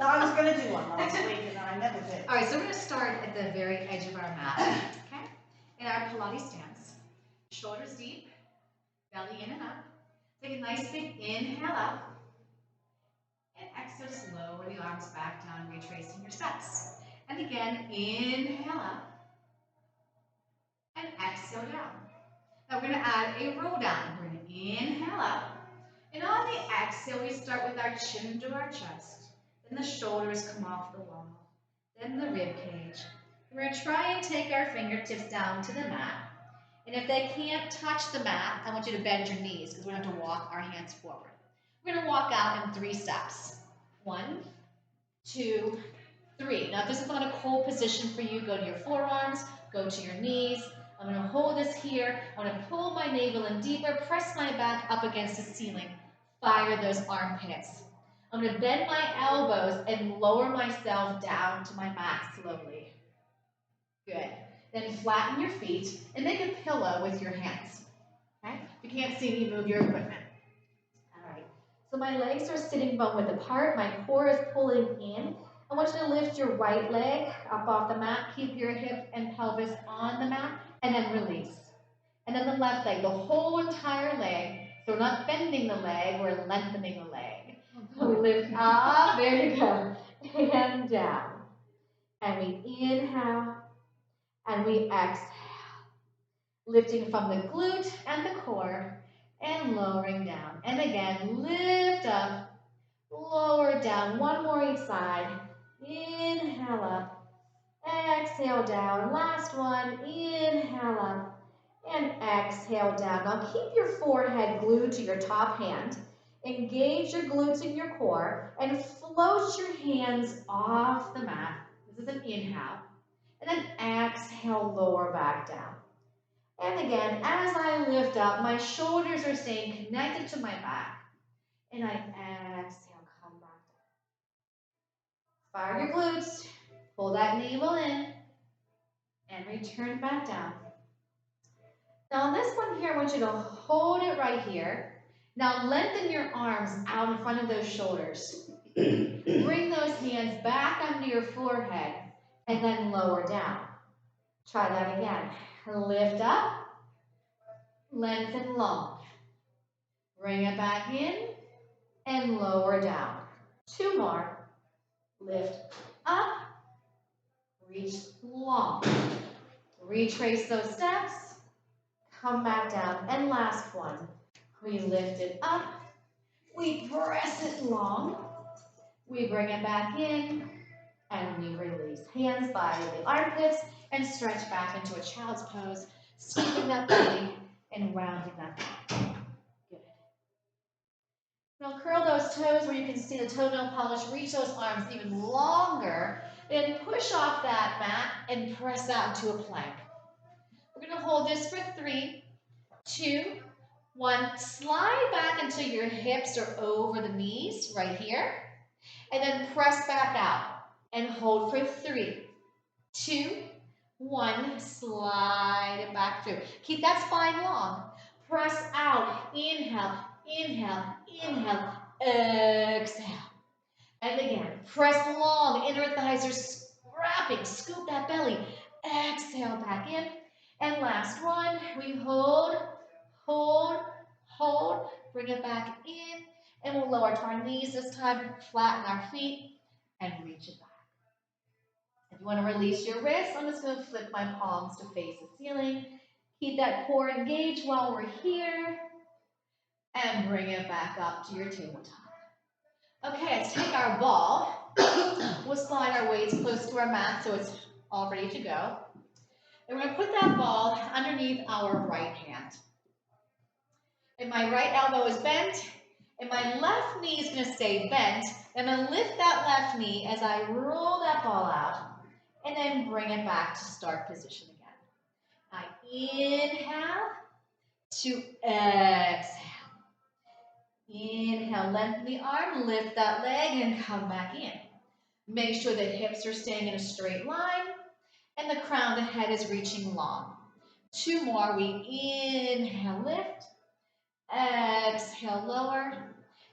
I was going to do one last week and I never did. All right, so we're going to start at the very edge of our mat, okay? In our Pilates stance. Shoulders deep, belly in and up. Take a nice big inhale up. And exhale, just lower the arms back down, retracing your steps. And again, inhale up. And exhale down. Now we're going to add a roll down. We're going to inhale up. And on the exhale, we start with our chin to our chest. Then the shoulders come off the wall. Then the rib cage. We're going to try and take our fingertips down to the mat. And if they can't touch the mat, I want you to bend your knees because we're going to have to walk our hands forward. We're going to walk out in 3 steps. 1, 2, 3. Now, if this is not a cold position for you, go to your forearms, go to your knees. I'm going to hold this here. I'm going to pull my navel in deeper, press my back up against the ceiling. Fire those armpits. I'm going to bend my elbows and lower myself down to my mat slowly. Good. Then flatten your feet and make a pillow with your hands. Okay? If you can't see me, move your equipment. All right. So my legs are sitting bone width apart. My core is pulling in. I want you to lift your right leg up off the mat. Keep your hip and pelvis on the mat. And then release. And then the left leg, the whole entire leg. So we're not bending the leg, we're lengthening the leg. So we lift up, there you go, and down. And we inhale, and we exhale. Lifting from the glute and the core, and lowering down. And again, lift up, lower down. One more each side. Inhale up. Exhale down. Last one. Inhale up. And exhale down. Now keep your forehead glued to your top hand. Engage your glutes in your core. And float your hands off the mat. This is an inhale. And then exhale, lower back down. And again, as I lift up, my shoulders are staying connected to my back. And I exhale, come back down. Fire your glutes. Pull that navel in. And return back down. Now on this one here, I want you to hold it right here. Now lengthen your arms out in front of those shoulders. Bring those hands back under your forehead and then lower down. Try that again. Lift up, lengthen long. Bring it back in and lower down. 2 more. Lift up, reach long. Retrace those steps. Come back down. And last one. We lift it up. We press it long. We bring it back in. And we release. Hands by the armpits and stretch back into a child's pose. Scooping that belly and rounding that back. Good. Now curl those toes where you can see the toenail polish. Reach those arms even longer. Then push off that mat and press out into a plank. We're going to hold this for 3, 2, 1. Slide back until your hips are over the knees right here. And then press back out. And hold for 3, 2, 1. Slide it back through. Keep that spine long. Press out. Inhale, inhale, inhale, exhale. And again, press long. Inner thighs are scrapping. Scoop that belly. Exhale back in. And last one, we hold, hold, hold. Bring it back in. And we'll lower to our knees this time. Flatten our feet and reach it back. If you want to release your wrists, I'm just going to flip my palms to face the ceiling. Keep that core engaged while we're here. And bring it back up to your tabletop. Okay, let's take our ball. We'll slide our weights close to our mat so it's all ready to go. And we're going to put that ball underneath our right hand. And my right elbow is bent. And my left knee is going to stay bent. I'm going to lift that left knee as I roll that ball out. And then bring it back to start position again. I inhale to exhale. Inhale, lengthen the arm, lift that leg, and come back in. Make sure the hips are staying in a straight line, and the crown of the head is reaching long. 2 more. We inhale, lift. Exhale, lower.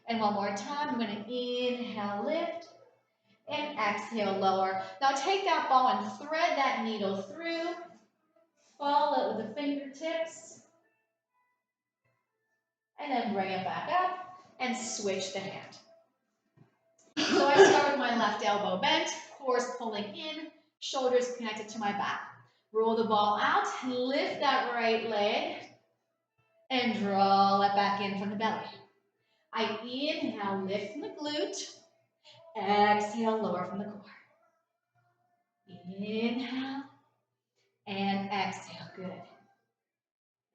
And one more time. I'm going to inhale, lift. and exhale, lower. Now take that ball and thread that needle through. Follow it with the fingertips. And then bring it back up and switch the hand. So I start with my left elbow bent, core is pulling in, shoulders connected to my back. Roll the ball out, lift that right leg, and draw it back in from the belly. I inhale, lift from the glute. Exhale, lower from the core. Inhale and exhale, good.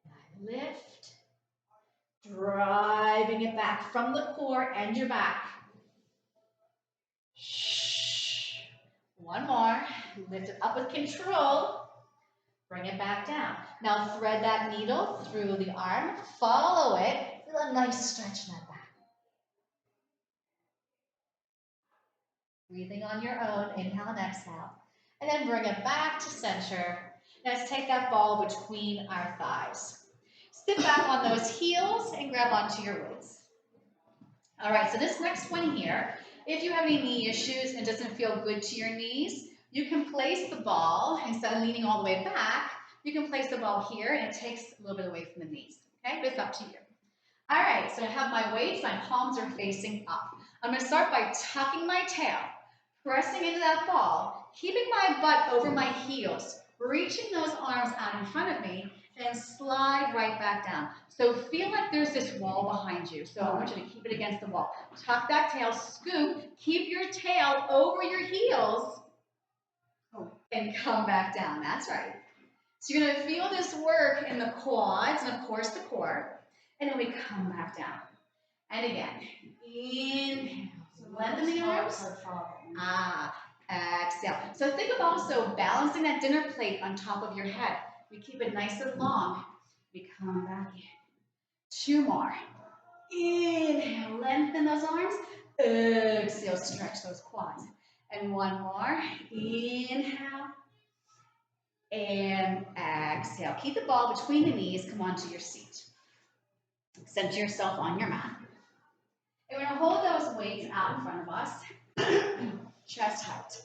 And I lift, driving it back from the core and your back. One more, lift it up with control. Bring it back down. Now thread that needle through the arm, follow it, feel a nice stretch in that back. Breathing on your own, inhale and exhale. And then bring it back to center. Now let's take that ball between our thighs. Sit back on those heels and grab onto your weights. All right, so this next one here, if you have any knee issues and it doesn't feel good to your knees, you can place the ball, instead of leaning all the way back, you can place the ball here and it takes a little bit away from the knees, okay? But it's up to you. All right, so I have my weights, my palms are facing up. I'm gonna start by tucking my tail, pressing into that ball, keeping my butt over my heels, reaching those arms out in front of me, and slide right back down. So feel like there's this wall behind you. So I want you to keep it against the wall. Tuck that tail, scoop, keep your tail over your heels, and come back down. That's right. So you're gonna feel this work in the quads and of course the core. And then we come back down. And again, inhale, lengthen the arms. Exhale. So think of also balancing that dinner plate on top of your head. We keep it nice and long. We come back in. Two more. Inhale, lengthen those arms. Exhale, stretch those quads. And one more. Inhale. And exhale. Keep the ball between the knees. Come onto your seat. Center yourself on your mat. And we're going to hold those weights out in front of us. Chest height.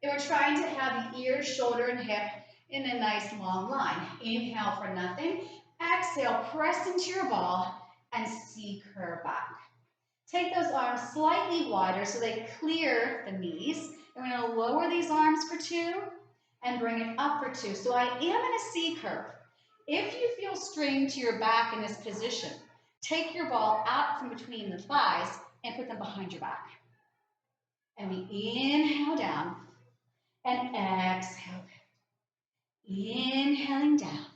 And we're trying to have the ear, shoulder, and hip in a nice long line. Inhale for nothing. Exhale, press into your ball and C-curve back. Take those arms slightly wider so they clear the knees. And we're going to lower these arms for 2 and bring it up for 2. So I am in a C-curve. If you feel strained to your back in this position, take your ball out from between the thighs and put them behind your back. And we inhale down and exhale. Inhaling down.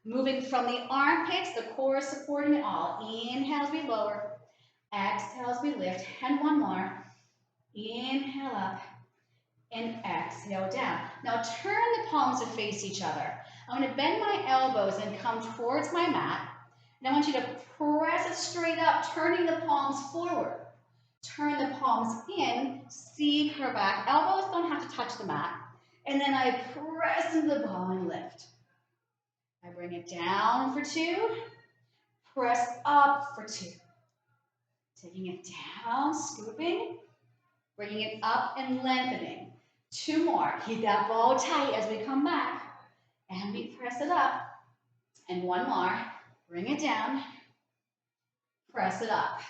Moving from the armpits, the core is supporting it all. Inhale as we lower. Exhale as we lift. And one more. Inhale up and exhale down. Now turn the palms to face each other. I'm going to bend my elbows and come towards my mat. And I want you to press it straight up, turning the palms forward. Turn the palms in, C-curve back. Elbows don't have to touch the mat. And then I press into the ball and lift. I bring it down for 2. Press up for 2. Taking it down, scooping. Bringing it up and lengthening. 2 more. Keep that ball tight as we come back. And we press it up. And 1 more. Bring it down. Press it up.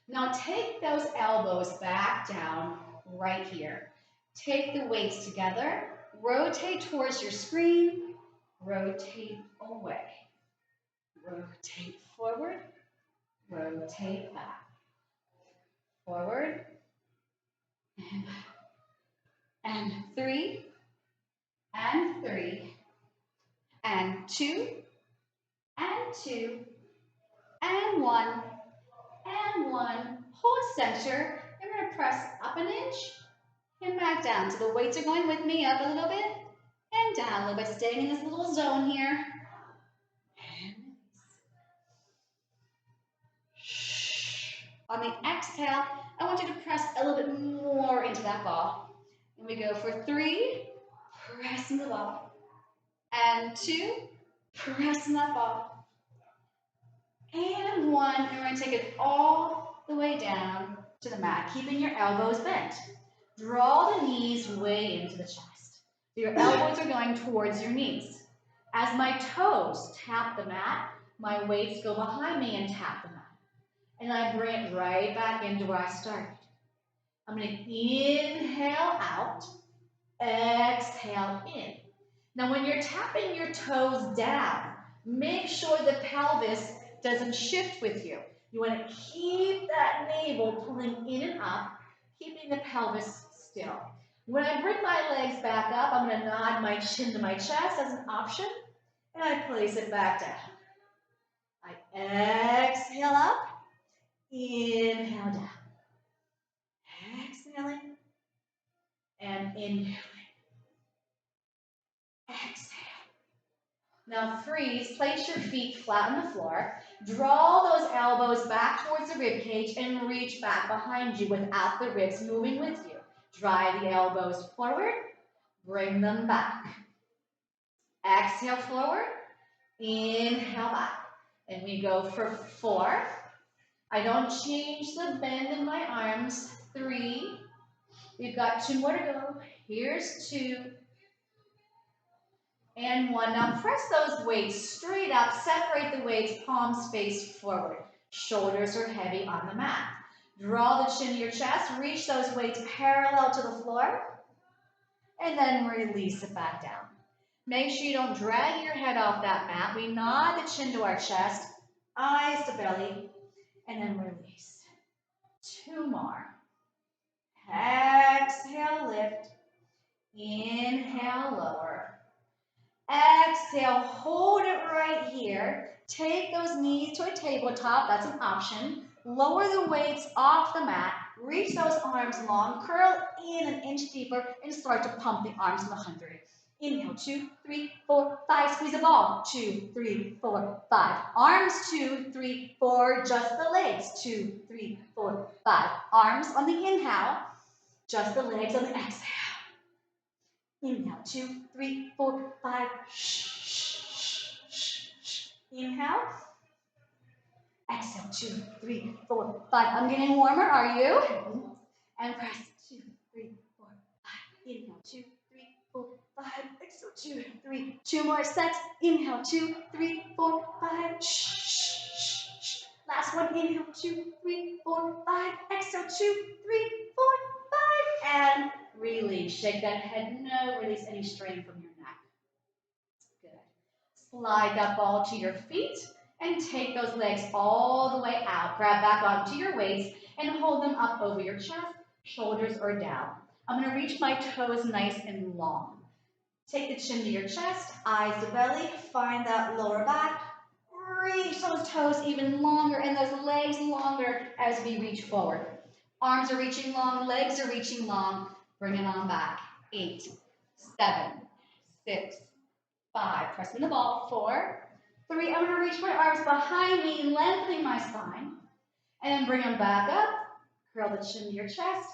Now take those elbows back down right here. Take the weights together. Rotate towards your screen. Rotate away. Rotate forward. Rotate back. Forward. And back. And 3. And 3. And 2. And 2. And 1. And 1. Hold center. And we're going to press up an inch and back down. So the weights are going with me, up a little bit and down a little bit, staying in this little zone here. And on the exhale, I want you to press a little bit more into that ball. And we go for 3, press in the ball. And 2, press in that ball. And 1, and we're going to take it all the way down to the mat, keeping your elbows bent. Draw the knees way into the chest. So your elbows are going towards your knees. As my toes tap the mat, my weights go behind me and tap the mat. And I bring it right back into where I started. I'm going to inhale out, exhale in. Now when you're tapping your toes down, make sure the pelvis doesn't shift with you. You want to keep that navel pulling in and up, keeping the pelvis still. When I bring my legs back up, I'm going to nod my chin to my chest as an option, and I place it back down. I exhale up, inhale down. Exhaling and inhaling. Exhale. Now freeze, place your feet flat on the floor. Draw those elbows back towards the rib cage and reach back behind you without the ribs moving with you. Drive the elbows forward, bring them back. Exhale forward, inhale back. And we go for 4. I don't change the bend in my arms. 3. We've got 2 more to go. Here's 2. And 1. Now press those weights straight up. Separate the weights, palms face forward. Shoulders are heavy on the mat. Draw the chin to your chest. Reach those weights parallel to the floor. And then release it back down. Make sure you don't drag your head off that mat. We nod the chin to our chest, eyes to belly, and then release. 2 more. Exhale, lift. Inhale, lower. Exhale, hold it right here. Take those knees to a tabletop, that's an option. Lower the weights off the mat. Reach those arms long, curl in an inch deeper, and start to pump the arms in 100. Inhale, 2, 3, 4, 5, squeeze a ball. 2, 3, 4, 5. Arms, 2, 3, 4, just the legs. 2, 3, 4, 5. Arms on the inhale, just the legs on the exhale. Inhale, 2, 3, 4, 5. Inhale. Exhale, 2, 3, 4, 5. I'm getting warmer, are you? And press, 2, 3, 4, 5. Inhale, 2, 3, 4, 5. Exhale, 2, 3. 2 more sets. Inhale, 2, 3, 4, 5. Last one. Inhale, 2, 3, 4, 5. Exhale, 2, 3, 4, 5. And release. Shake that head. No, release any strain from your neck. Good. Slide that ball to your feet and take those legs all the way out. Grab back onto your weights and hold them up over your chest. Shoulders are down. I'm going to reach my toes nice and long. Take the chin to your chest, eyes to belly. Find that lower back. Reach those toes even longer and those legs longer as we reach forward. Arms are reaching long, legs are reaching long. Bring it on back. 8, 7, 6, 5. Pressing the ball. 4, 3. I'm going to reach my arms behind me, lengthening my spine. And then bring them back up. Curl the chin to your chest.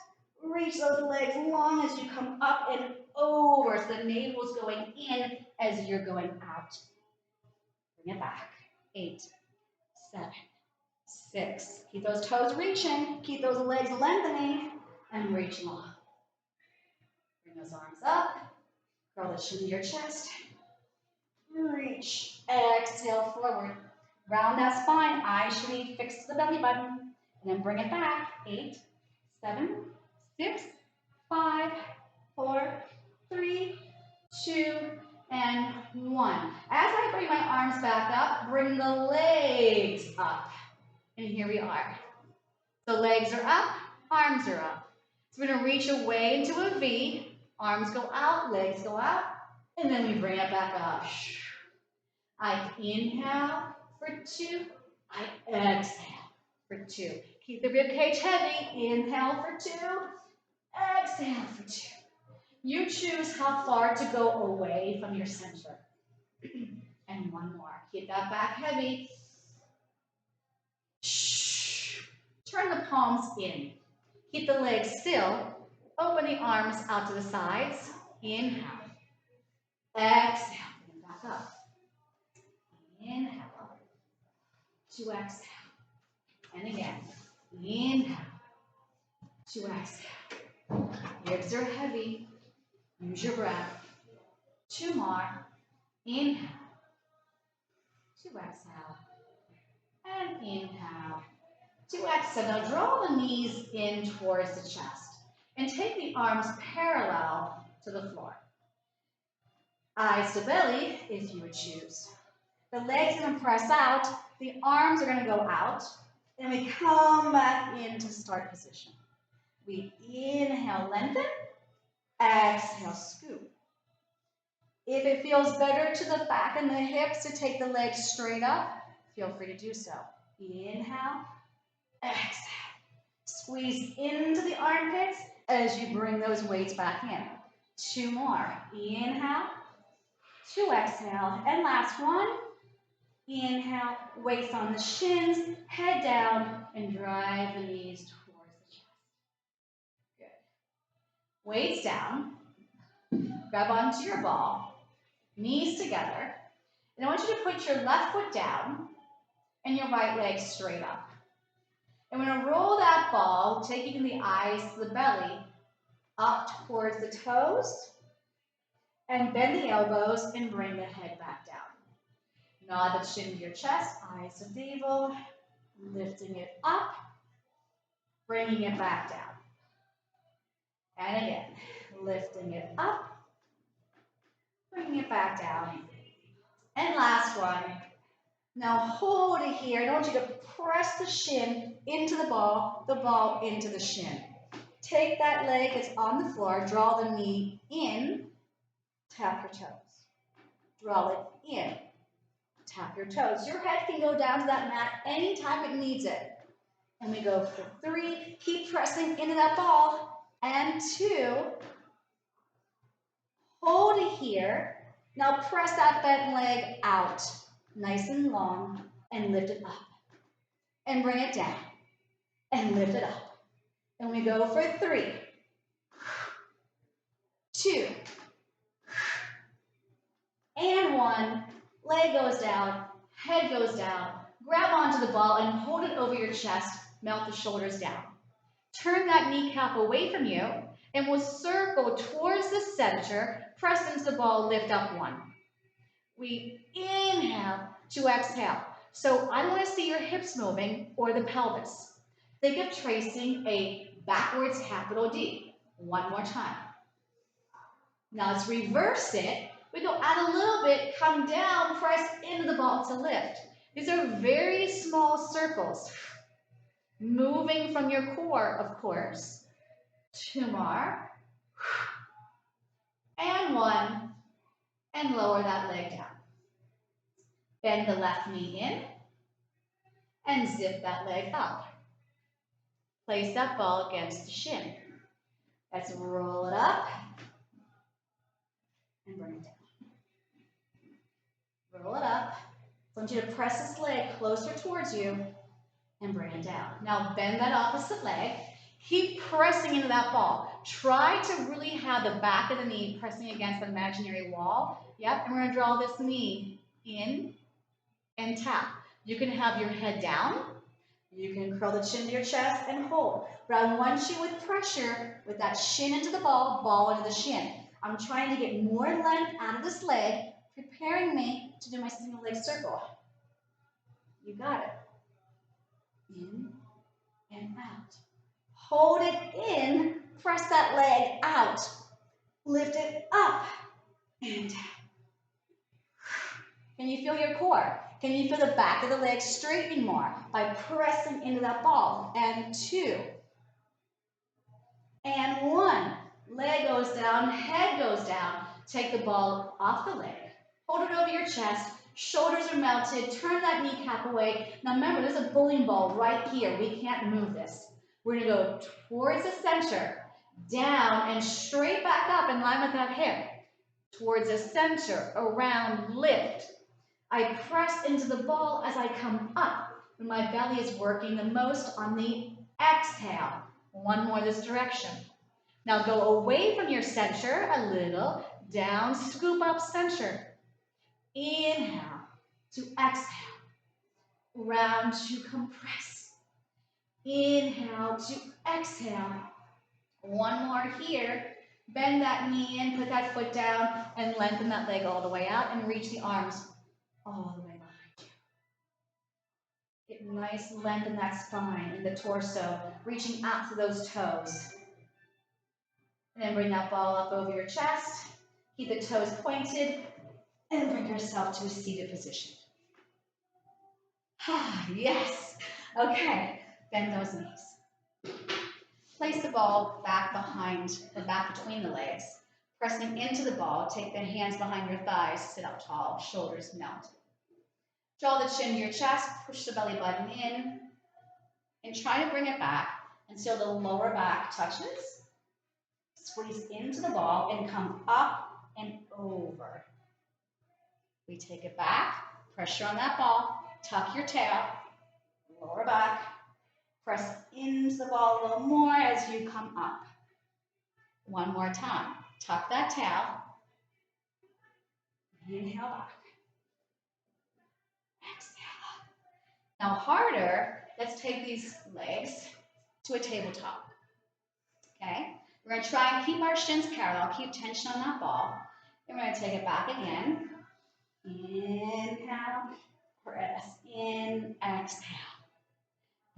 Reach those legs long as you come up and over. So the navel is going in as you're going out. Bring it back. 8, 7, 6. Keep those toes reaching. Keep those legs lengthening and reach long. Bring those arms up. Curl the chin to your chest. Reach. Exhale forward. Round that spine. Eyes should be fixed to the belly button. And then bring it back. 8, 7, 6, 5, 4, 3, 2, and 1. As I bring my arms back up, bring the legs up. And here we are. The legs are up, arms are up. So we're going to reach away into a V. Arms go out, legs go out, and then we bring it back up. I inhale for 2. I exhale for 2. Keep the rib cage heavy. Inhale for 2. Exhale for 2. You choose how far to go away from your center. And 1 more. Keep that back heavy. Turn the palms in. Keep the legs still. Open the arms out to the sides. Inhale. Exhale. Bring it back up. Inhale. 2 exhale. And again. Inhale. 2 exhale. Ribs are heavy. Use your breath. 2 more. Inhale. 2 exhale. And inhale. 2 exhale. Now draw the knees in towards the chest. And take the arms parallel to the floor. Eyes to belly, if you would choose. The legs are going to press out. The arms are going to go out. And we come back into start position. We inhale, lengthen. Exhale, scoop. If it feels better to the back and the hips to take the legs straight up, feel free to do so. Inhale, exhale. Squeeze into the armpits as you bring those weights back in. 2 more. Inhale, 2 exhale, and last one. Inhale, weights on the shins, head down, and drive the knees towards the chest. Good. Weights down. Grab onto your ball, knees together. And I want you to put your left foot down and your right leg straight up. And we're going to roll that ball, taking the eyes to the belly, up towards the toes, and bend the elbows and bring the head back down. Nod the chin to your chest, eyes to navel, lifting it up, bringing it back down. And again, lifting it up, bringing it back down. And last one. Now hold it here. I want you to press the shin into the ball into the shin. Take that leg that's on the floor, draw the knee in, tap your toes. Draw it in, tap your toes. Your head can go down to that mat anytime it needs it. And we go for 3. Keep pressing into that ball. And 2. Hold it here. Now press that bent leg out, nice and long, and lift it up. And bring it down, and lift it up. And we go for 3, 2, and 1. Leg goes down, head goes down. Grab onto the ball and hold it over your chest, melt the shoulders down. Turn that kneecap away from you, and we'll circle towards the center, press into the ball, lift up 1. We inhale to exhale. So I want to see your hips moving or the pelvis. Think of tracing a backwards capital D. 1 more time. Now let's reverse it. We go out a little bit, come down, press into the ball to lift. These are very small circles. Moving from your core, of course. 2 more. And 1. And lower that leg down. Bend the left knee in. And zip that leg up. Place that ball against the shin. Let's roll it up. And bring it down. Roll it up. I want you to press this leg closer towards you and bring it down. Now bend that opposite leg. Keep pressing into that ball. Try to really have the back of the knee pressing against the imaginary wall. Yep, and we're going to draw this knee in and tap. You can have your head down. You can curl the chin to your chest and hold. But I want you with pressure, with that shin into the ball, ball into the shin. I'm trying to get more length out of this leg, preparing me to do my single leg circle. You got it. In and out. Hold it in, press that leg out. Lift it up and down. Can you feel your core? Can you feel the back of the leg straightening more by pressing into that ball? And 2. And 1. Leg goes down, head goes down. Take the ball off the leg. Hold it over your chest. Shoulders are melted. Turn that kneecap away. Now remember, there's a bowling ball right here. We can't move this. We're going to go towards the center, down, and straight back up in line with that hip. Towards the center, around, lift. I press into the ball as I come up. When my belly is working the most on the exhale. 1 more this direction. Now go away from your center a little, down, scoop up center. Inhale to exhale. Round to compress. Inhale to exhale. One more here. Bend that knee in, put that foot down, and lengthen that leg all the way out and reach the arms all the way behind you. Get nice length in that spine, in the torso, reaching out to those toes. And then bring that ball up over your chest. Keep the toes pointed, and bring yourself to a seated position. Yes. Okay, bend those knees. Place the ball back behind, or back between the legs. Pressing into the ball, take the hands behind your thighs, sit up tall, shoulders melted. Draw the chin to your chest, push the belly button in, and try to bring it back until the lower back touches. Squeeze into the ball and come up and over. We take it back, pressure on that ball, tuck your tail, lower back, press into the ball a little more as you come up. One more time, tuck that tail, inhale back, exhale. Now harder, let's take these legs to a tabletop, okay? We're going to try and keep our shins parallel, keep tension on that ball. And we're going to take it back again. Inhale, press in, exhale.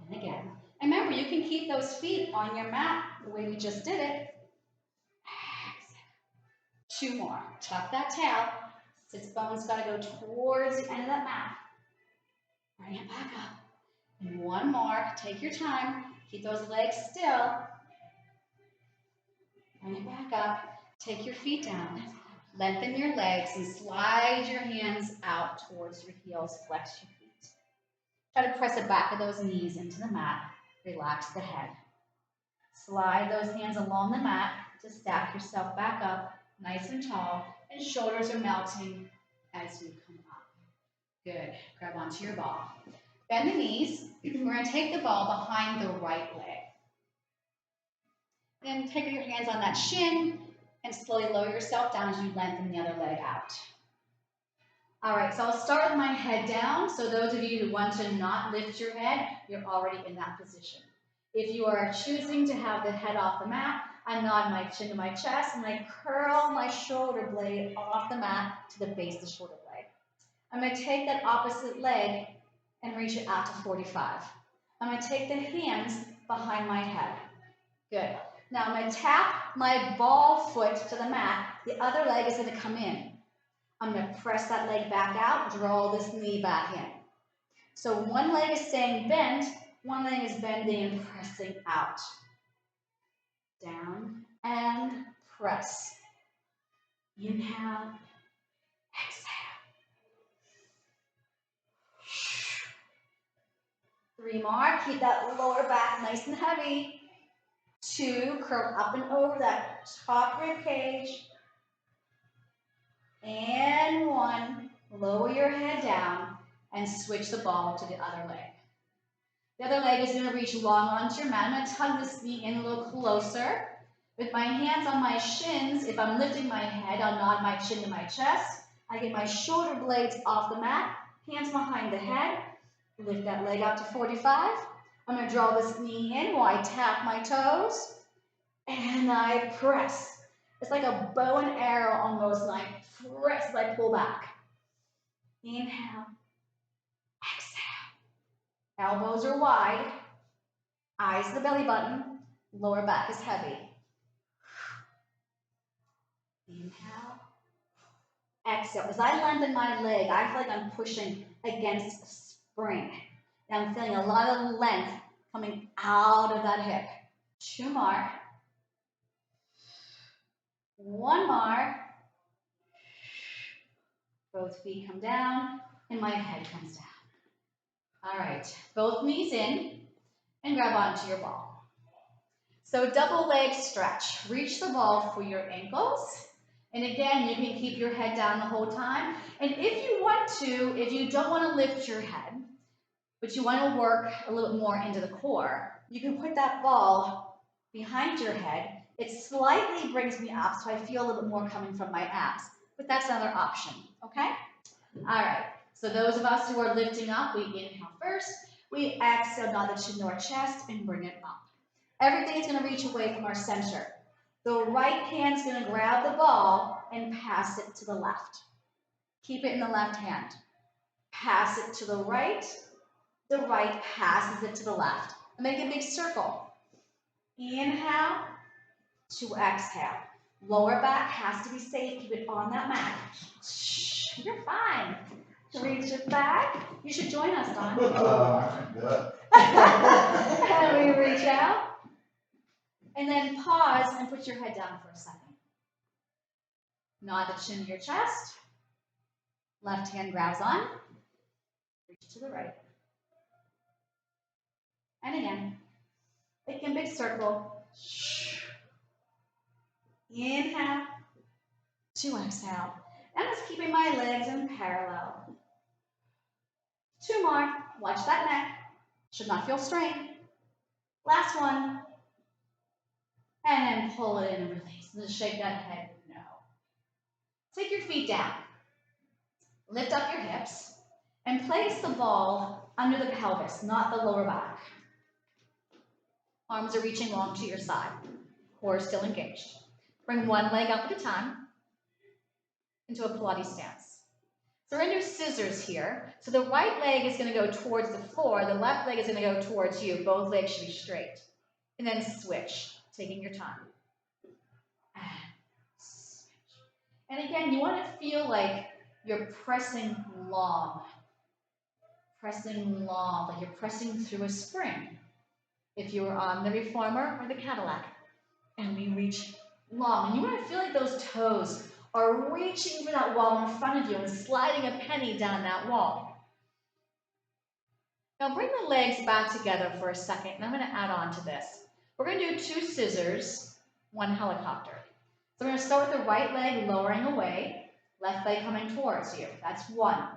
And again. And remember, you can keep those feet on your mat the way we just did it. Exhale. 2 more. Tuck that tail. Sits bones got to go towards the end of that mat. Bring it back up. And 1 more. Take your time. Keep those legs still. Bring it back up. Take your feet down. Lengthen your legs and slide your hands out towards your heels. Flex your feet. Try to press the back of those knees into the mat. Relax the head. Slide those hands along the mat to stack yourself back up, nice and tall, and shoulders are melting as you come up. Good. Grab onto your ball. Bend the knees. We're going to take the ball behind the right leg. Then take your hands on that shin and slowly lower yourself down as you lengthen the other leg out. All right, so I'll start with my head down. So those of you who want to not lift your head, you're already in that position. If you are choosing to have the head off the mat, I nod my chin to my chest and I curl my shoulder blade off the mat to the base of the shoulder blade. I'm going to take that opposite leg and reach it out to 45. I'm going to take the hands behind my head. Good. Now I'm going to tap my ball foot to the mat. The other leg is going to come in. I'm going to press that leg back out, draw this knee back in. So one leg is staying bent, one leg is bending and pressing out. Down and press. Inhale, exhale. 3 more. Keep that lower back nice and heavy. 2, curl up and over that top rib cage. And 1, lower your head down and switch the ball to the other leg. The other leg is going to reach long onto your mat. I'm going to tug this knee in a little closer. With my hands on my shins, if I'm lifting my head, I'll nod my chin to my chest. I get my shoulder blades off the mat, hands behind the head. Lift that leg up to 45. I'm going to draw this knee in while I tap my toes. And I press. It's like a bow and arrow almost, and I press as I pull back. Inhale. Exhale. Elbows are wide. Eyes to the belly button. Lower back is heavy. Inhale. Exhale. As I lengthen my leg, I feel like I'm pushing against a spring. And I'm feeling a lot of length coming out of that hip. 2 more. 1 more. Both feet come down and my head comes down. All right, both knees in and grab onto your ball. So double leg stretch. Reach the ball for your ankles. And again, you can keep your head down the whole time. And if you want to, if you don't want to lift your head, but you want to work a little bit more into the core, you can put that ball behind your head. It slightly brings me up, so I feel a little bit more coming from my abs. But that's another option, okay? All right, so those of us who are lifting up, we inhale first. We exhale, nod the chin to our chest and bring it up. Everything is going to reach away from our center. The right hand's going to grab the ball and pass it to the left. Keep it in the left hand. Pass it to the right passes it to the left. Make a big circle. Inhale to exhale. Lower back has to be safe. Keep it on that mat. You're fine. Reach it back. You should join us, Don. And we reach out. And then pause and put your head down for a second. Nod the chin to your chest. Left hand grabs on. Reach to the right. And again. Make a big circle. Inhale to exhale. And I'm just keeping my legs in parallel. 2 more. Watch that neck. Should not feel strained. Last one. And then pull it in and release. And just shake that head no. Take your feet down. Lift up your hips. And place the ball under the pelvis, not the lower back. Arms are reaching long to your side. Core still engaged. Bring one leg up at a time into a Pilates stance. So we're going to do scissors here. So the right leg is going to go towards the floor. The left leg is going to go towards you. Both legs should be straight. And then switch, taking your time. And switch. And again, you want to feel like you're pressing long. Pressing long, like you're pressing through a spring. If you were on the Reformer or the Cadillac. And we reach long. And you want to feel like those toes are reaching for that wall in front of you and sliding a penny down that wall. Now bring the legs back together for a second, and I'm going to add on to this. We're going to do 2 scissors, 1 helicopter. So we're going to start with the right leg lowering away, left leg coming towards you. That's 1.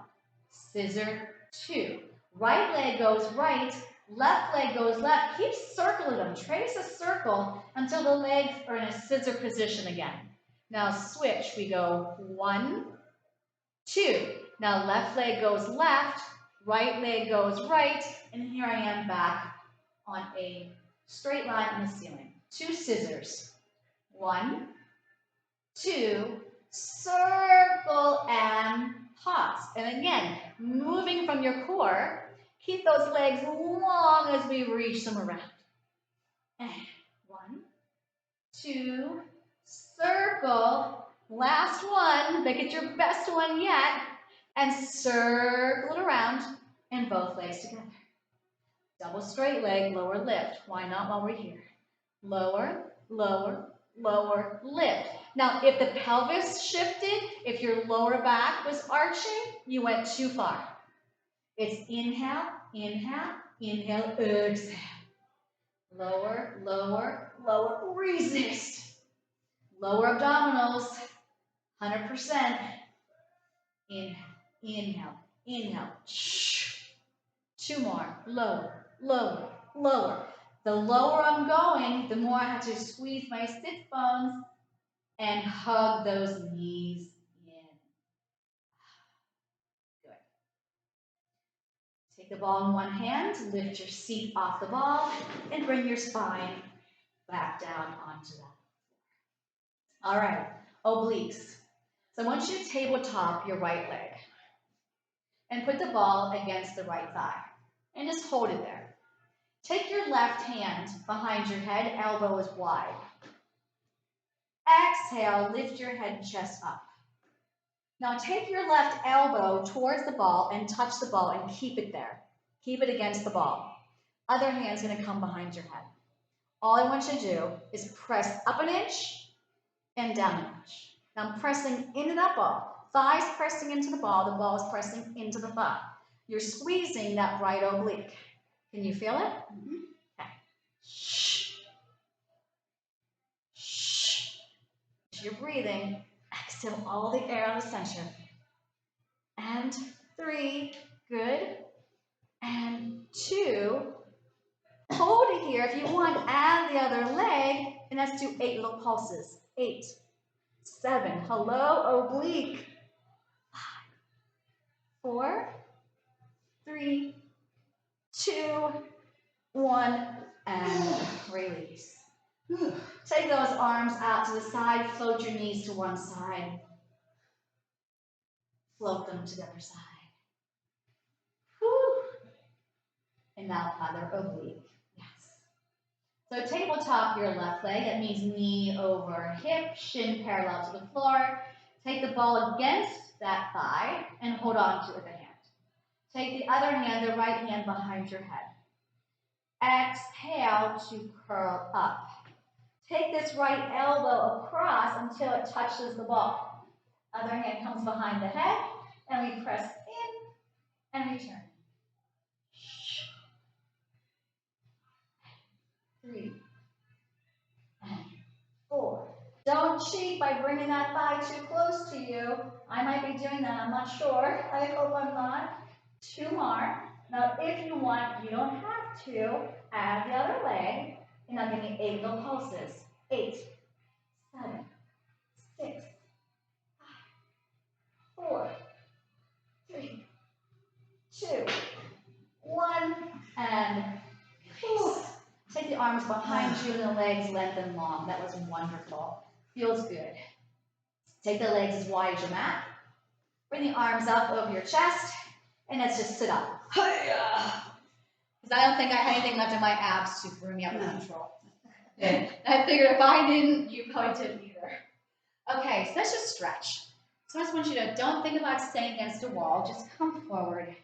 Scissor 2. Right leg goes right, left leg goes left. Keep circling them. Trace a circle until the legs are in a scissor position again. Now switch. We go 1, 2. Now left leg goes left, right leg goes right, and here I am back on a straight line on the ceiling. 2 scissors. 1, 2, circle and pause. And again, moving from your core, keep those legs long as we reach them around. And 1, 2, circle. Last one, make it your best one yet. And circle it around and both legs together. Double straight leg, lower lift. Why not while we're here? Lower, lower, lower, lift. Now, if the pelvis shifted, if your lower back was arching, you went too far. It's inhale, inhale, inhale, exhale. Lower, lower, lower, resist. Lower abdominals, 100%. Inhale, inhale, inhale. 2 more. Lower, lower, lower. The lower I'm going, the more I have to squeeze my sit bones and hug those knees in. Good. Take the ball in one hand, lift your seat off the ball, and bring your spine back down onto that. All right, obliques. So I want you to tabletop your right leg and put the ball against the right thigh and just hold it there. Take your left hand behind your head, elbow is wide. Exhale, lift your head and chest up. Now take your left elbow towards the ball and touch the ball and keep it there. Keep it against the ball. Other hand's going to come behind your head. All I want you to do is press up an inch and down an inch. Now I'm pressing into that ball. Thighs pressing into the ball is pressing into the thigh. You're squeezing that right oblique. Can you feel it? Mm-hmm. Okay. Shh. Shh. You're breathing. Exhale all the air out of the center. And 3. Good. And 2. Hold it here. If you want, add the other leg. And let's do 8 little pulses. 8. 7. Hello, oblique. 5. 4. 3. 2, 1, and release. Take those arms out to the side, float your knees to one side. Float them to the other side. Whew. And now other oblique. Yes. So tabletop your left leg. That means knee over hip, shin parallel to the floor. Take the ball against that thigh and hold on to it with a hand. Take the other hand, the right hand behind your head. Exhale to curl up. Take this right elbow across until it touches the ball. Other hand comes behind the head, and we press in and return. 3 and 4. Don't cheat by bringing that thigh too close to you. I might be doing that, I'm not sure. I hope I'm not. 2 more. Now, if you want, you don't have to. Add the other leg. And now give me 8 little pulses. 8, 7, 6, 5, 4, 3, 2, 1, and whew. Take the arms behind you and the legs lengthen long. That was wonderful. Feels good. Take the legs as wide as your mat. Bring the arms up over your chest, and let's just sit up. Because I don't think I had anything left in my abs to bring me up in control. And I figured if I didn't, you probably didn't either. Okay, so let's just stretch. So I just want you to don't think about staying against a wall. Just come forward.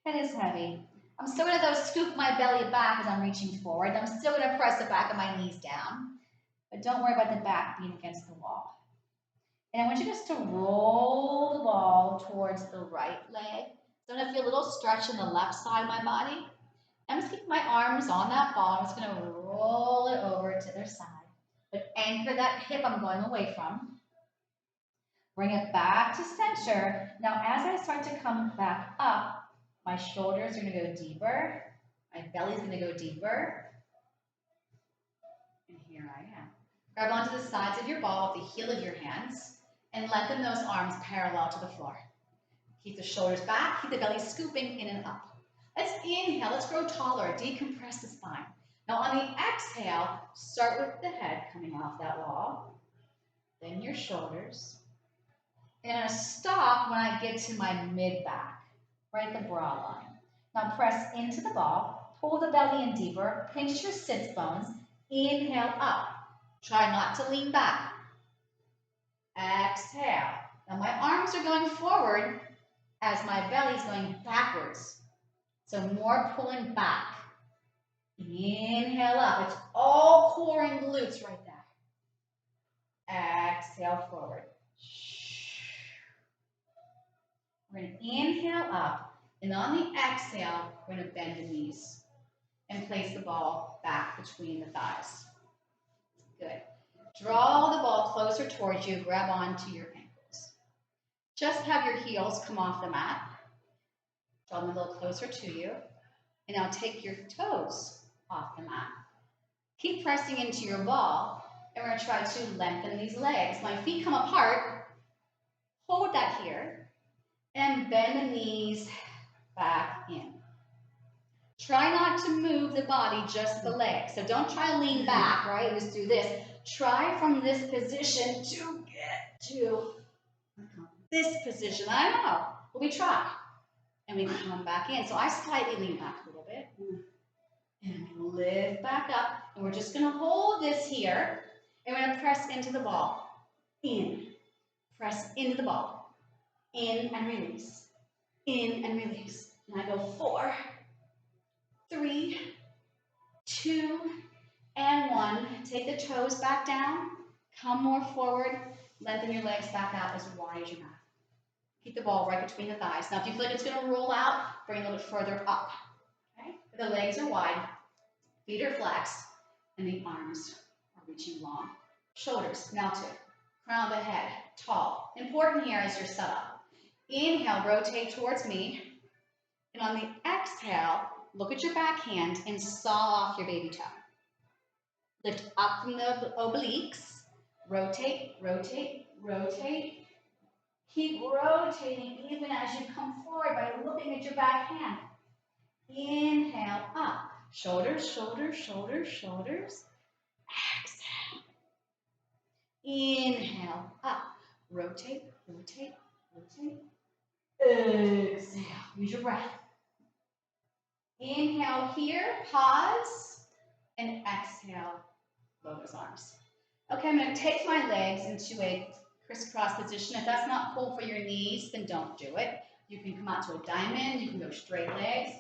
Head is heavy. I'm still going to scoop my belly back as I'm reaching forward. I'm still going to press the back of my knees down. But don't worry about the back being against the wall. And I want you just to roll the ball towards the right leg. So I'm going to feel a little stretch in the left side of my body. I'm just keeping my arms on that ball. I'm just going to roll it over to their side. But anchor that hip I'm going away from. Bring it back to center. Now as I start to come back up, my shoulders are going to go deeper. My belly's going to go deeper. And here I am. Grab onto the sides of your ball with the heel of your hands and lengthen those arms parallel to the floor. Keep the shoulders back. Keep the belly scooping in and up. Let's inhale. Let's grow taller. Decompress the spine. Now on the exhale, start with the head coming off that wall. Then your shoulders. And I'm going to stop when I get to my mid-back, right at the bra line. Now press into the ball. Pull the belly in deeper. Pinch your sits bones. Inhale up. Try not to lean back. Exhale. Now my arms are going forward as my belly's going backwards. So more pulling back. Inhale up. It's all core and glutes right there. Exhale forward. We're going to inhale up. And on the exhale, we're going to bend the knees and place the ball back between the thighs. Good. Draw the ball closer towards you. Grab onto your ankles. Just have your heels come off the mat. Draw them a little closer to you. And now take your toes off the mat. Keep pressing into your ball. And we're going to try to lengthen these legs. My feet come apart. Hold that here. And bend the knees back in. Try not to move the body, just the legs. So don't try to lean back, right? Just do this. Try from this position to get to this position. I know, but we try. And we come back in. So I slightly lean back a little bit. And we lift back up. And we're just going to hold this here. And we're going to press into the ball. In. Press into the ball. In and release. In and release. And I go 4, 3, 2, and 1. Take the toes back down. Come more forward. Lengthen your legs back out as wide as your mat. Keep the ball right between the thighs. Now, if you feel like it's going to roll out, bring it a little bit further up. Okay? The legs are wide. Feet are flexed. And the arms are reaching long. Shoulders melted. Crown of the head tall. Important here is your setup. Inhale, rotate towards me. And on the exhale, look at your back hand and saw off your baby toe. Lift up from the obliques. Rotate, rotate, rotate. Keep rotating even as you come forward by looking at your back hand. Inhale, up. Shoulders, shoulders, shoulders, shoulders. Exhale. Inhale, up. Rotate, rotate, rotate. Exhale. Use your breath. Inhale here, pause, and exhale, lower those arms. Okay, I'm going to take my legs into a crisscross position. If that's not cool for your knees, then don't do it. You can come out to a diamond, you can go straight legs.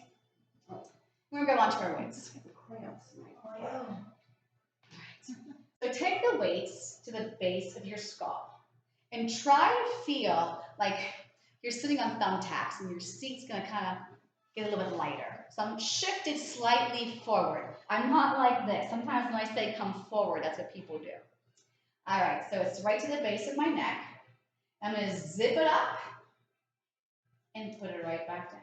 We're going to go onto our weights. So take the weights to the base of your skull and try to feel like you're sitting on thumbtacks and your seat's going to kind of get a little bit lighter. So I'm shifted slightly forward. I'm not like this. Sometimes when I say come forward, that's what people do. All right, so it's right to the base of my neck. I'm going to zip it up and put it right back down.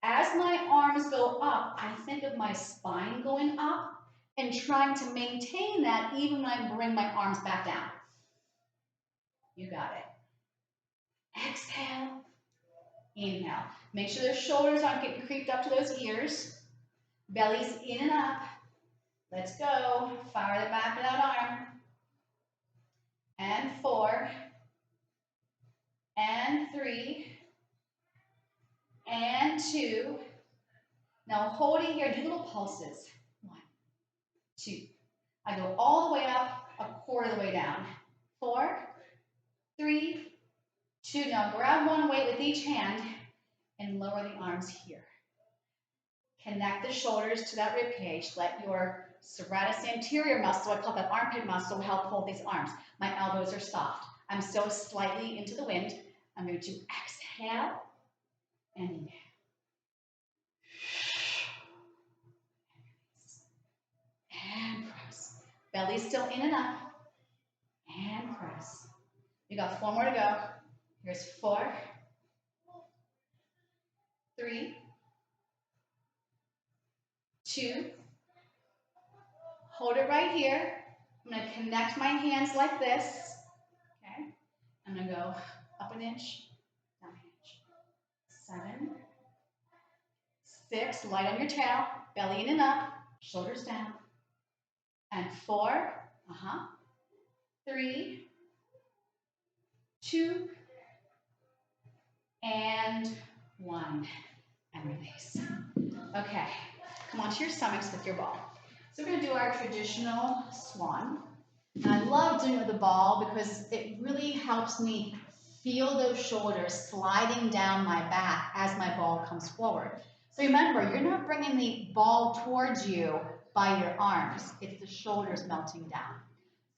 As my arms go up, I think of my spine going up and trying to maintain that even when I bring my arms back down. You got it. Exhale. Inhale. Make sure those shoulders aren't getting creeped up to those ears. Belly's in and up. Let's go. Fire the back of that arm. And 4. And 3. And 2. Now holding here, do little pulses. 1, 2. I go all the way up, a quarter of the way down. 4, 3, 2. Now grab one weight with each hand and lower the arms here. Connect the shoulders to that rib cage. Let your serratus anterior muscle, I call that armpit muscle, help hold these arms. My elbows are soft. I'm still slightly into the wind. I'm going to exhale and inhale. And press. Belly's still in and up. And press. We got 4 more to go. Here's 4, 3, 2. Hold it right here. I'm going to connect my hands like this. Okay. I'm going to go up an inch, down an inch. 7, 6. Light on your tail. Belly in and up. Shoulders down. And 4. 3, 2, and 1. And release. Okay. Come onto your stomachs with your ball. So we're going to do our traditional swan. And I love doing it with the ball because it really helps me feel those shoulders sliding down my back as my ball comes forward. So remember, you're not bringing the ball towards you by your arms. It's the shoulders melting down.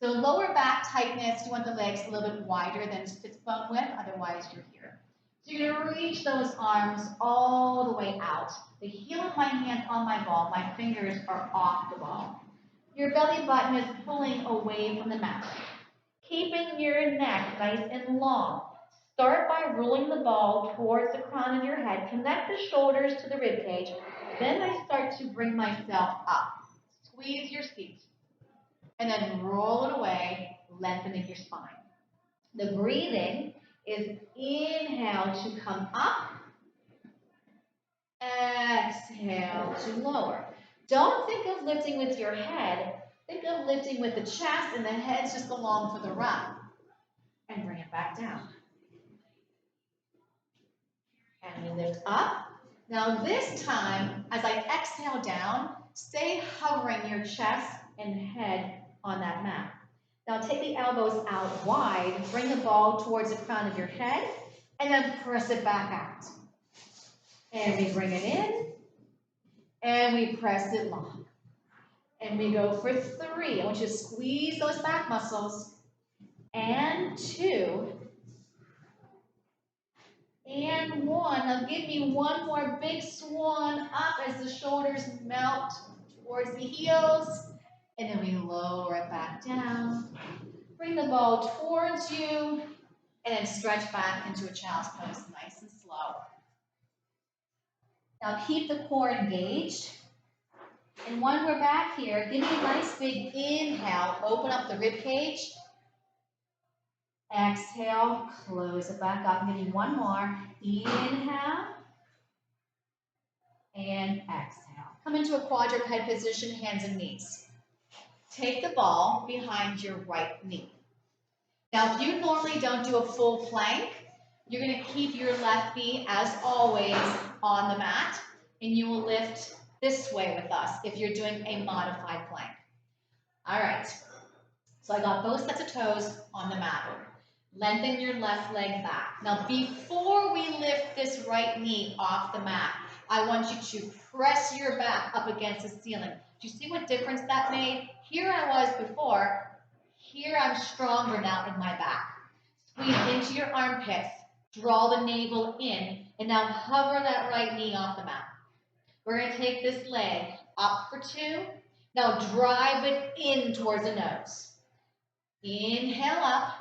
So lower back tightness, you want the legs a little bit wider than sits bone width, otherwise you're here. So you're going to reach those arms all the way out. The heel of my hand on my ball, my fingers are off the ball. Your belly button is pulling away from the mat. Keeping your neck nice and long. Start by rolling the ball towards the crown of your head. Connect the shoulders to the rib cage. Then I start to bring myself up. Squeeze your seat. And then roll it away, lengthening your spine. The breathing is inhale to come up, exhale to lower. Don't think of lifting with your head. Think of lifting with the chest and the head's just along for the run. And bring it back down. And we lift up. Now this time, as I exhale down, stay hovering your chest and head on that mat. Now take the elbows out wide, bring the ball towards the crown of your head, and then press it back out. And we bring it in, and we press it long. And we go for 3. I want you to squeeze those back muscles. And 2. And 1. Now give me one more big swan up as the shoulders melt towards the heels. And then we lower it back down. Bring the ball towards you. And then stretch back into a child's pose, nice and slow. Now keep the core engaged. And when we're back here, give me a nice big inhale. Open up the rib cage. Exhale, close it back up. Give me one more. Inhale. And exhale. Come into a quadruped position, hands and knees. Take the ball behind your right knee. Now, if you normally don't do a full plank, you're going to keep your left knee, as always, on the mat, and you will lift this way with us if you're doing a modified plank. All right, so I got both sets of toes on the mat. Lengthen your left leg back. Now, before we lift this right knee off the mat, I want you to press your back up against the ceiling. Do you see what difference that made? Here I was before. Here I'm stronger now in my back. Squeeze into your armpits. Draw the navel in. And now hover that right knee off the mat. We're going to take this leg up for 2. Now drive it in towards the nose. Inhale up.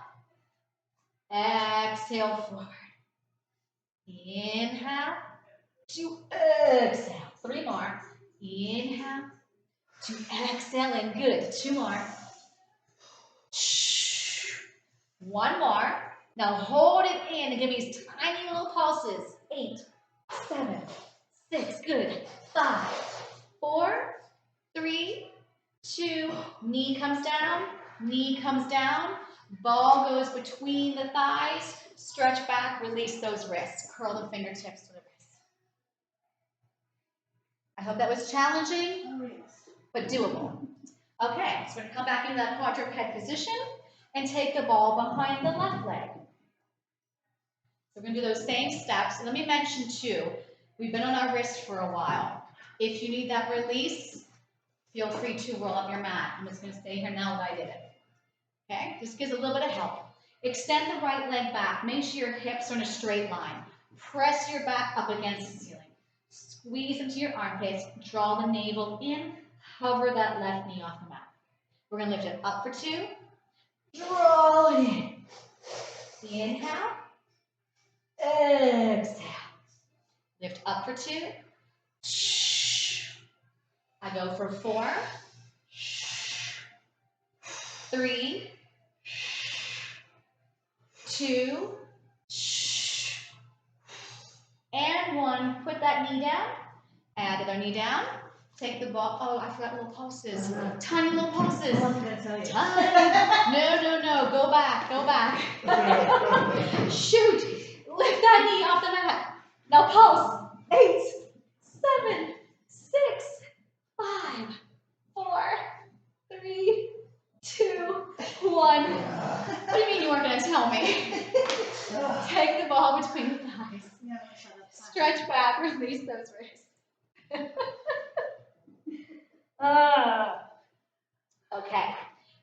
Exhale forward. Inhale to exhale. 3 more. Inhale to exhale, and good. 2 more. 1 more. Now hold it in and give me these tiny little pulses. 8, 7, 6, good. 5, 4, 3, 2, knee comes down, knee comes down. Ball goes between the thighs. Stretch back, release those wrists. Curl the fingertips to the wrists. I hope that was challenging, but doable. Okay, so we're going to come back into that quadruped position and take the ball behind the left leg. So we're going to do those same steps. Let me mention too, we've been on our wrist for a while. If you need that release, feel free to roll up your mat. I'm just going to stay here now that I did it. Okay, just gives a little bit of help. Extend the right leg back. Make sure your hips are in a straight line. Press your back up against the ceiling. Squeeze into your armpits. Draw the navel in. Hover that left knee off the mat. We're going to lift it up for 2. Draw it in. Inhale. Exhale. Lift up for 2. I go for 4. 3. 2. And 1. Put that knee down. Add the other knee down. Take the ball. Oh, I forgot little pulses. Tiny little pulses. What did I tell you? No. Go back. Shoot. Lift that knee off the mat. Now pulse. 8, 7, 6, 5, 4, 3, 2, 1. What do you mean you weren't going to tell me? Take the ball between the thighs. Stretch back. Release those wrists. Okay,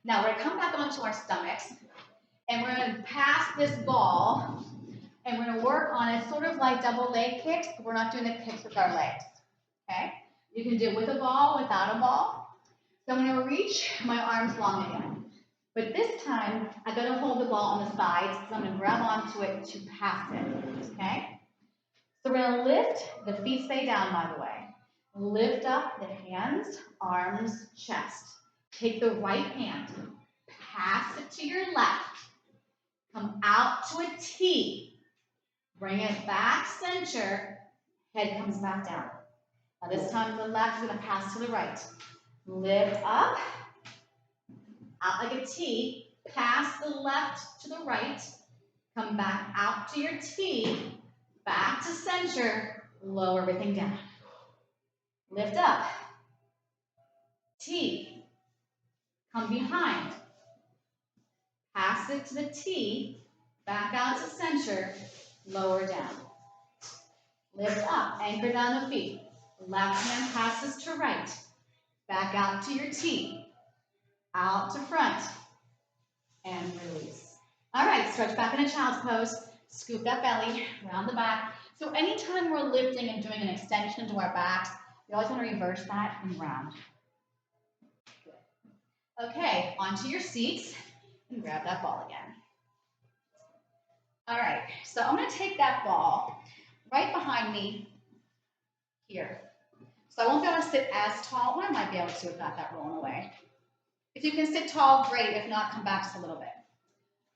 now we're going to come back onto our stomachs, and we're going to pass this ball, and we're going to work on it sort of like double leg kicks, but we're not doing the kicks with our legs, okay? You can do it with a ball, without a ball. So I'm going to reach my arms long again, but this time I'm going to hold the ball on the sides, so I'm going to grab onto it to pass it, okay? So we're going to lift, the feet stay down, by the way. Lift up the hands, arms, chest. Take the right hand, pass it to your left. Come out to a T. Bring it back center. Head comes back down. Now this time the left is going to pass to the right. Lift up, out like a T. Pass the left to the right. Come back out to your T. Back to center. Lower everything down. Lift up. T. Come behind. Pass it to the T. Back out to center. Lower down. Lift up. Anchor down the feet. Left hand passes to right. Back out to your T. Out to front. And release. All right, stretch back in a child's pose. Scoop that belly, round the back. So anytime we're lifting and doing an extension to our backs, we always want to reverse that and round. Good. Okay, onto your seats and grab that ball again. All right, so I'm going to take that ball right behind me here. So I won't be able to sit as tall. Well, I might be able to if not that rolling away. If you can sit tall, great. If not, come back just a little bit.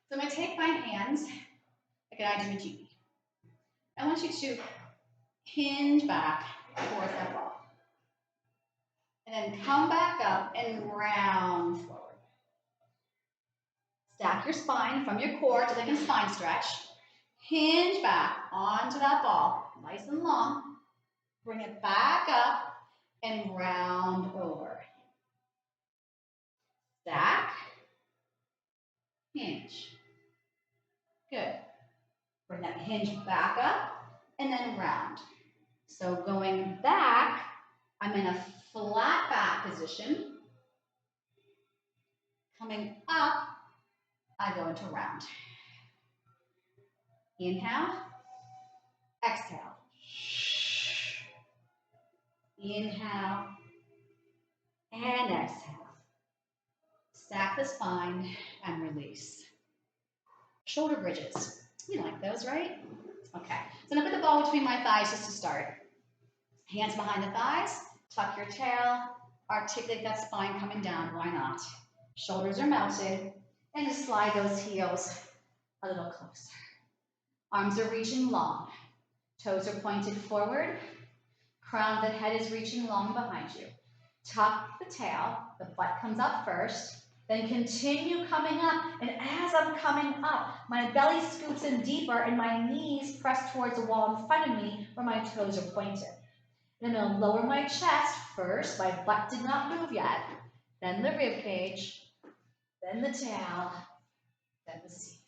So I'm going to take my hands like I do a genie. I want you to hinge back towards that ball. And then come back up and round forward. Stack your spine from your core to like a spine stretch. Hinge back onto that ball, nice and long. Bring it back up and round over. Stack, hinge. Good. Bring that hinge back up and then round. So going back, I'm in a flat back position. Coming up, I go into round. Inhale, exhale. Inhale and exhale. Stack the spine and release. Shoulder bridges. We like those, right? Okay. So I'm going to put the ball between my thighs just to start. Hands behind the thighs. Tuck your tail. Articulate that spine coming down. Why not? Shoulders are melted. And just slide those heels a little closer. Arms are reaching long. Toes are pointed forward. Crown of the head is reaching long behind you. Tuck the tail. The butt comes up first. Then continue coming up. And as I'm coming up, my belly scoots in deeper and my knees press towards the wall in front of me where my toes are pointed. Then I'm going to lower my chest first. My butt did not move yet. Then the rib cage. Then the tail. Then the seat.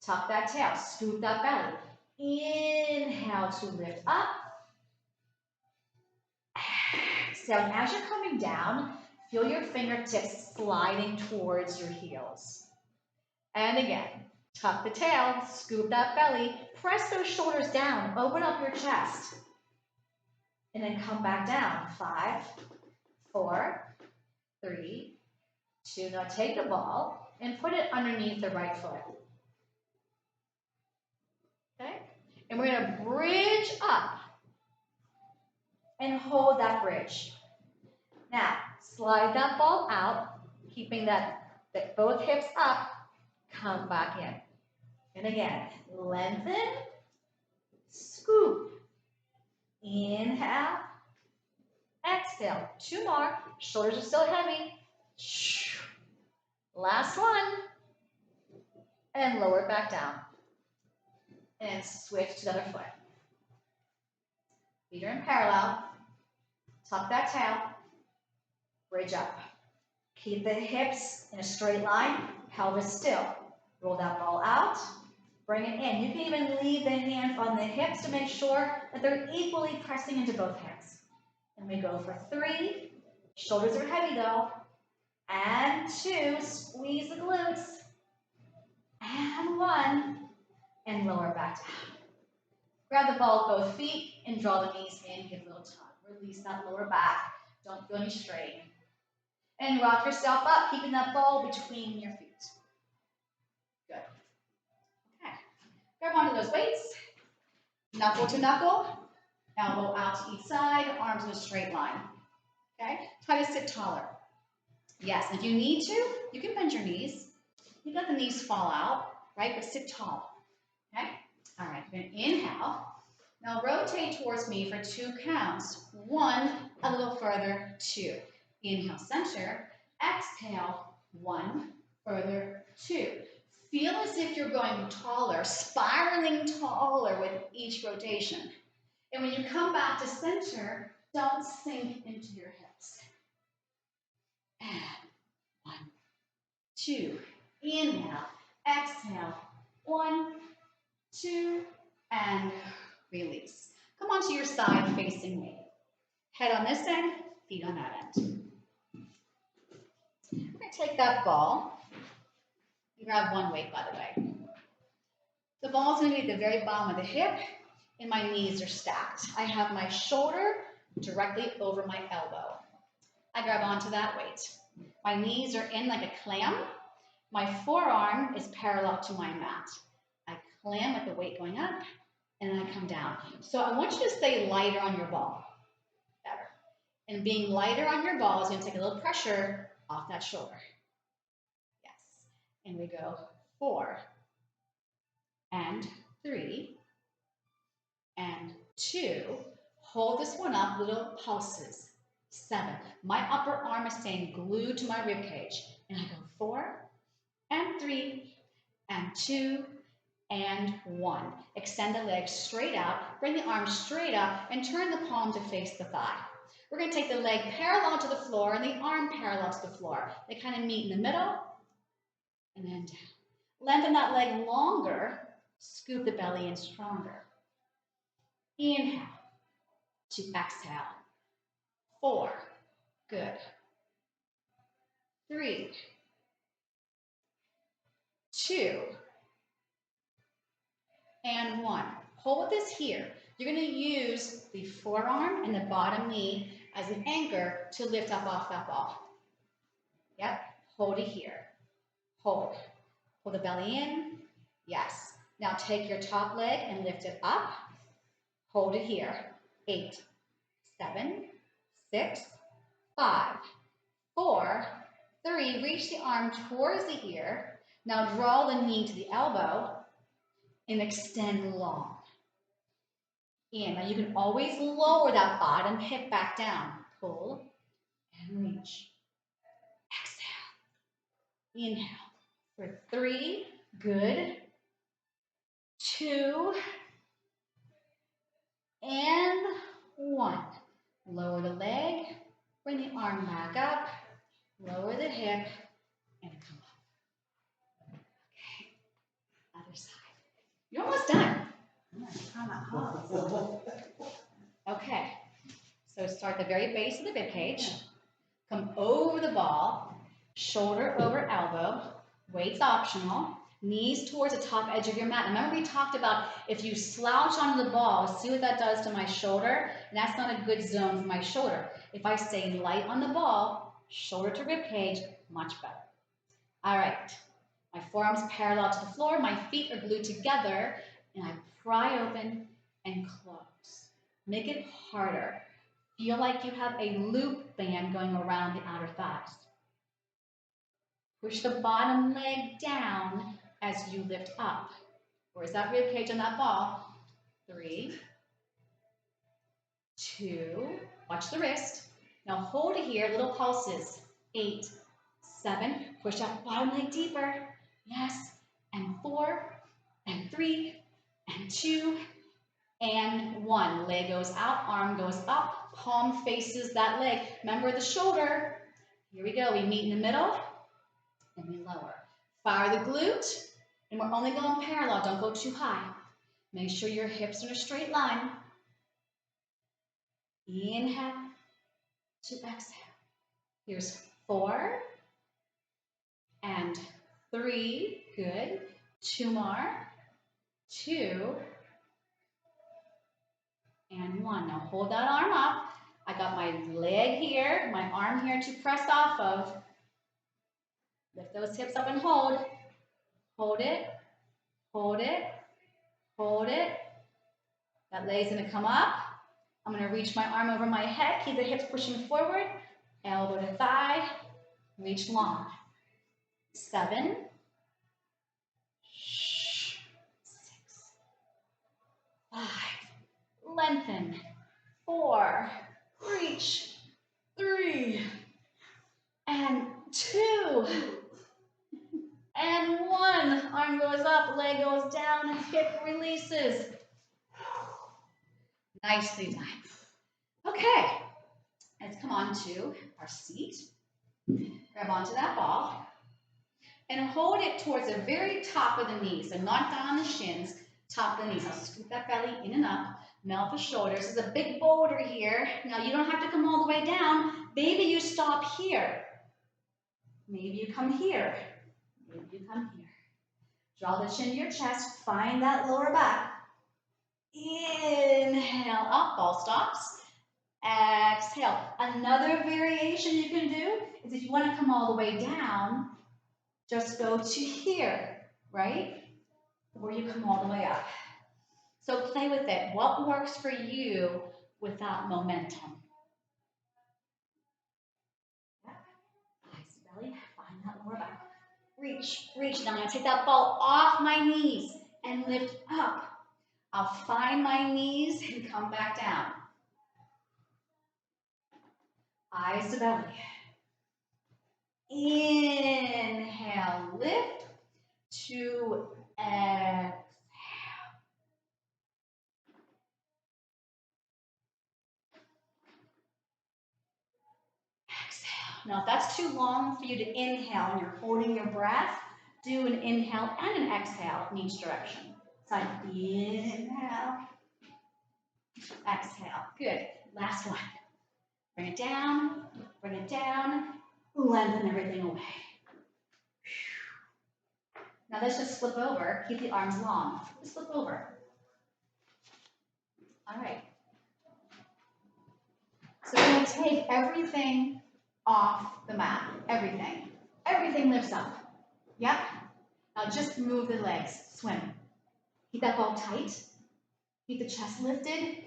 Tuck that tail. Scoop that belly. Inhale to lift up. Exhale. And as you're coming down, feel your fingertips sliding towards your heels. And again, tuck the tail, scoop that belly, press those shoulders down, open up your chest. And then come back down. 5, 4, 3, 2. Now take the ball and put it underneath the right foot. Okay? And we're going to bridge up and hold that bridge. Now, slide that ball out, keeping that both hips up, come back in. And again, lengthen, scoop. Inhale, exhale. 2 more. Shoulders are still heavy. Last one. And lower it back down. And switch to the other foot. Feet are in parallel. Tuck that tail. Bridge up. Keep the hips in a straight line. Pelvis still. Roll that ball out. Bring it in. You can even leave the hands on the hips to make sure that they're equally pressing into both hands. And we go for 3. Shoulders are heavy though. And 2. Squeeze the glutes. And 1. And lower back down. Grab the ball with both feet and draw the knees in. Give a little tug. Release that lower back. Don't feel any strain. And rock yourself up, keeping that ball between your feet. Good. Okay. Grab onto those weights. Knuckle to knuckle. Elbow out to each side. Arms in a straight line. Okay. Try to sit taller. Yes, and if you need to, you can bend your knees. You let the knees fall out, right? But sit tall. Okay. All right. You're going to inhale. Now rotate towards me for 2 counts. 1, a little further, 2. Inhale, center. Exhale, 1, further, 2. Feel as if you're going taller, spiraling taller with each rotation. And when you come back to center, don't sink into your hips. And 1, 2. Inhale, exhale, 1, 2, and release. Come onto your side facing me. Head on this end, feet on that end. I'm going to take that ball. You grab one weight, by the way. The ball is going to be at the very bottom of the hip, and my knees are stacked. I have my shoulder directly over my elbow. I grab onto that weight. My knees are in like a clam. My forearm is parallel to my mat. I clam with the weight going up, and then I come down. So I want you to stay lighter on your ball. Better. And being lighter on your ball is going to take a little pressure off that shoulder. Yes. And we go 4, and 3, and 2. Hold this one up, little pulses. 7. My upper arm is staying glued to my rib cage. And I go 4 and 3 and 2 and 1. Extend the legs straight out, bring the arms straight up, and turn the palm to face the thigh. We're going to take the leg parallel to the floor and the arm parallel to the floor. They kind of meet in the middle and then down. Lengthen that leg longer, scoop the belly in stronger. Inhale to exhale. 4, good. 3, 2, and 1. Hold this here. You're going to use the forearm and the bottom knee as an anchor to lift up off that ball. Yep, hold it here. Hold. Pull the belly in. Yes. Now take your top leg and lift it up. Hold it here. 8, 7, 6, 5, 4, 3. Reach the arm towards the ear. Now draw the knee to the elbow and extend long. In. Now you can always lower that bottom hip back down. Pull and reach. Exhale. Inhale. For 3, good. 2, and 1. Lower the leg, bring the arm back up, lower the hip, and come up. Okay, other side. You're almost done. Okay, so start the very base of the rib cage, come over the ball, shoulder over elbow, weight's optional, knees towards the top edge of your mat. Remember we talked about if you slouch onto the ball, see what that does to my shoulder? And that's not a good zone for my shoulder. If I stay light on the ball, shoulder to rib cage, much better. All right, my forearms parallel to the floor, my feet are glued together, and I pry open and close. Make it harder. Feel like you have a loop band going around the outer thighs. Push the bottom leg down as you lift up. Where's that rib cage on that ball? 3, 2, watch the wrist. Now hold it here, little pulses. 8, 7, push that bottom leg deeper. Yes, and 4, and 3, and 2, and 1. Leg goes out, arm goes up, palm faces that leg. Remember the shoulder. Here we go, we meet in the middle, and we lower. Fire the glute, and we're only going parallel, don't go too high. Make sure your hips are in a straight line. Inhale to exhale. Here's 4, and 3, good. 2 more, 2, and 1. Now hold that arm up. I got my leg here, my arm here to press off of. Lift those hips up and hold. Hold it, hold it, hold it. That leg's gonna come up. I'm gonna reach my arm over my head, keep the hips pushing forward, elbow to thigh, reach long. 7, 6, 5, lengthen. 4, reach. 3, and 2, and 1. Arm goes up, leg goes down, and hip releases. Nicely done. Okay, let's come on to our seat. Grab onto that ball and hold it towards the very top of the knees. So not down on the shins, top of the knees. Now scoop that belly in and up, melt the shoulders. There's a big boulder here. Now you don't have to come all the way down. Maybe you stop here. Maybe you come here. Maybe you come here. Draw the chin to your chest. Find that lower back. Inhale up, ball stops. Exhale. Another variation you can do is if you want to come all the way down, just go to here, right? Or you come all the way up. So play with it. What works for you without momentum? Nice belly. Find that lower back. Reach, reach. Now I'm going to take that ball off my knees and lift up. I'll find my knees and come back down. Eyes to belly. Inhale, lift. 2, exhale. Exhale. Now, if that's too long for you to inhale and you're holding your breath, do an inhale and an exhale in each direction. So inhale, exhale. Good. Last one. Bring it down, lengthen everything away. Now let's just flip over. Keep the arms long. Just flip over. All right. So we're going to take everything off the mat. Everything. Everything lifts up. Yep. Now just move the legs. Swim. Keep that ball tight. Keep the chest lifted.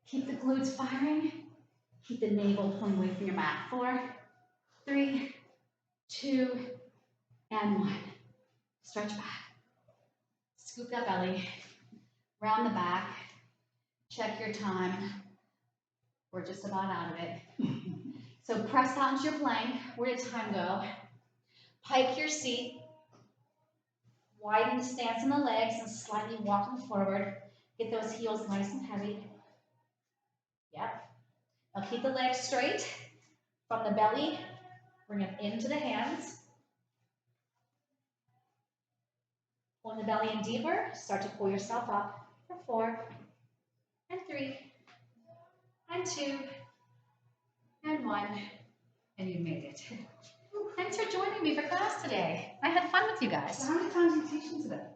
Keep the glutes firing. Keep the navel pulling away from your mat. 4, 3, 2, and 1. Stretch back. Scoop that belly. Round the back. Check your time. We're just about out of it. So press out into your plank. Where did time go? Pike your seat. Widen the stance in the legs and slightly walk them forward. Get those heels nice and heavy. Yep. Now keep the legs straight. From the belly, bring them into the hands. Pull the belly in deeper. Start to pull yourself up for 4, and 3, and 2, and 1, and you made it. Thanks for joining me for class today. I had fun with you guys. So how many times are you teaching today?